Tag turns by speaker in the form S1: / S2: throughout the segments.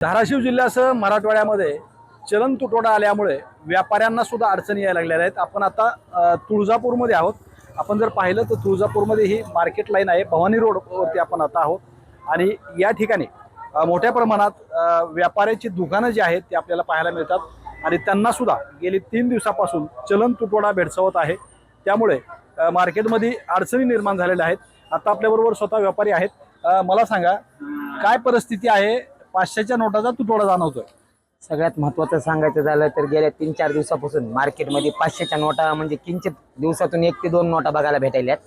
S1: धाराशिव जिल्ह्यासह मराठवाड्यामध्ये चलन तुटवडा आल्यामुळे व्यापाऱ्यांना सुद्धा अडचणी यायला लागलेल्या आहेत। आपण आता तुळजापूरमध्ये आहोत। आपण जर पाहिलं तर तुळजापूरमध्ये ही मार्केट लाईन आहे, भवानी रोडवरती आपण आता आहोत आणि या ठिकाणी मोठ्या प्रमाणात व्यापाऱ्याची दुकानं जी आहेत ती आपल्याला पाहायला मिळतात आणि त्यांना सुद्धा गेली 3 दिवसापासून चलन तुटवडा भेडसावत आहे। त्यामुळे मार्केटमध्ये अडचणी निर्माण झालेल्या आहेत। आता आपल्याबरोबर स्वतः व्यापारी आहेत। मला सांगा काय परिस्थिती आहे? 500च्या नोटाचा तुटवडा जाणवतोय।
S2: सगळ्यात महत्त्वाचं सांगायचं झालं तर गेल्या 3-4 दिवसापासून मार्केटमध्ये 500च्या नोटा म्हणजे किंचित दिवसातून 1 ते 2 नोटा बघायला भेटायल्यात।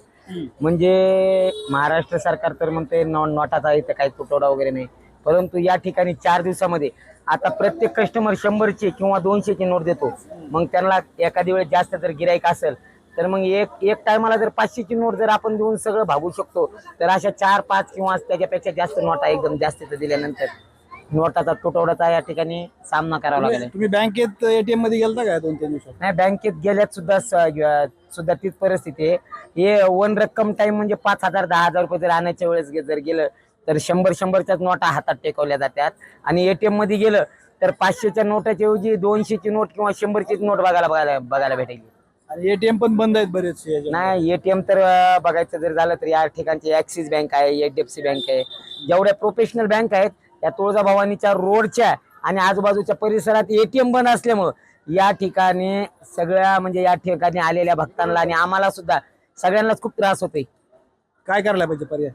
S2: म्हणजे महाराष्ट्र सरकार तर म्हणते नोटाचा इथं काही तुटवडा वगैरे नाही, परंतु या ठिकाणी 4 दिवसामध्ये आता प्रत्येक कस्टमर 100ची किंवा 200ची नोट देतो। मग त्यांना एखाद्या वेळेस जास्त जर गिराईक असेल तर मग एक टायमाला जर 500ची नोट जर आपण देऊन सगळं भागू शकतो, तर अशा 4-5 किंवा त्याच्यापेक्षा जास्त नोटा एकदम जास्तीत दिल्यानंतर नोटाचा तुटवड्याचा या ठिकाणी सामना करावा लागेल।
S1: तुम्ही बँकेत एटीएम मध्ये गेलता काय 2-3 दिवसात?
S2: नाही, बँकेत गेल्यात सुद्धा तीच परिस्थिती आहे। हे वन रक्कम टाइम म्हणजे 5,000-10,000 रुपये जर आणायच्या वेळेस जर गेलं तर 100-100च्याच नोटा हातात टेकवल्या जातात आणि एटीएम मध्ये गेलं तर 500च्या नोटाच्या ऐवजी 200ची नोट किंवा 100ची नोट बघायला भेटेल।
S1: आणि एटीएम पण बंद आहेत बरेचसे।
S2: नाही, एटीएम तर बघायचं जर झालं तर या ठिकाणची ऍक्सिस बँक आहे, HDFC बँक आहे, जेवढ्या प्रोफेशनल बँक आहेत त्या तुळजाभवानीच्या रोडच्या आणि आजूबाजूच्या परिसरात एटीएम बंद असल्यामुळे या ठिकाणी सगळ्या म्हणजे या ठिकाणी आलेल्या भक्तांना आणि आम्हाला सुद्धा सगळ्यांनाच खूप त्रास होतोय।
S1: काय करायला पाहिजे पर्याय?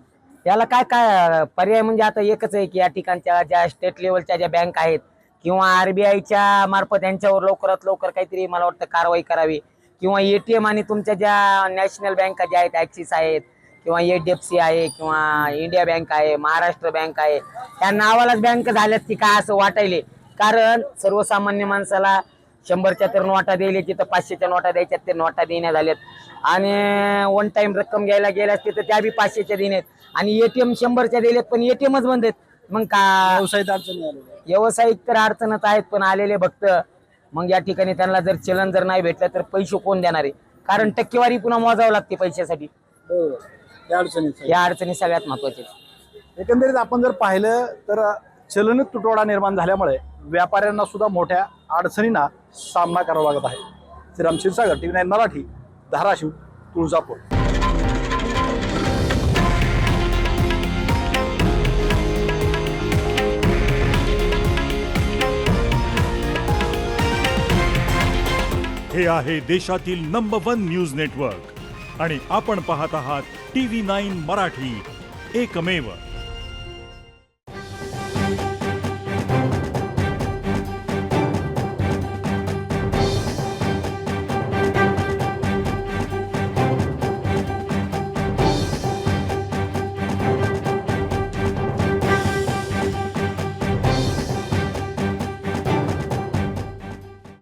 S2: याला काय पर्याय म्हणजे आता एकच आहे की या ठिकाणच्या ज्या स्टेट लेवलच्या ज्या बँक आहेत किंवा RBIच्या मार्फत यांच्यावर लवकरात लवकर काहीतरी मला वाटतं कारवाई करावी, किंवा एटीएम आणि तुमच्या ज्या नॅशनल बँका ज्या आहेत, ऍक्सिस आहेत किंवा HDFC आहे किंवा इंडिया बँक आहे, महाराष्ट्र बँक आहे, त्या नावालाच बँक झाल्यात की काय असं वाटायले। कारण सर्वसामान्य माणसाला 100च्या तर नोटा द्यायला तिथं 500च्या नोटा द्यायच्यात, ते नोटा देण्या झाल्यात आणि वन टाइम रक्कम घ्यायला गेल्यास तिथं त्या बी 500च्या देण्यात आणि एटीएम 100च्या दिलेत पण एटीएमच बंद आहेत। मग का
S1: व्यवसायात अडचणी आलेल्या?
S2: व्यावसायिक तर अडचणच आहेत, पण आलेले भक्त मग या ठिकाणी त्यांना जर चलन जर नाही भेटलं तर पैसे कोण देणार आहे? कारण टक्केवारी पुन्हा मोजावं लागते पैशासाठी। या अडचणी सगळ्यात महत्वाच्या।
S1: एकंदरीत आपण जर पाहिलं तर चलन तुटवडा निर्माण झाल्यामुळे व्यापाऱ्यांना सुद्धा मोठ्या अडचणींना सामना करावा लागत आहे। श्रीराम क्षीरसागर, TV9 मराठी, धाराशिव, तुळजापूर।
S3: हे आहे देशातील नंबर 1 न्यूज नेटवर्क आणि आपण पाहत आहात TV9 मराठी, एकमेव।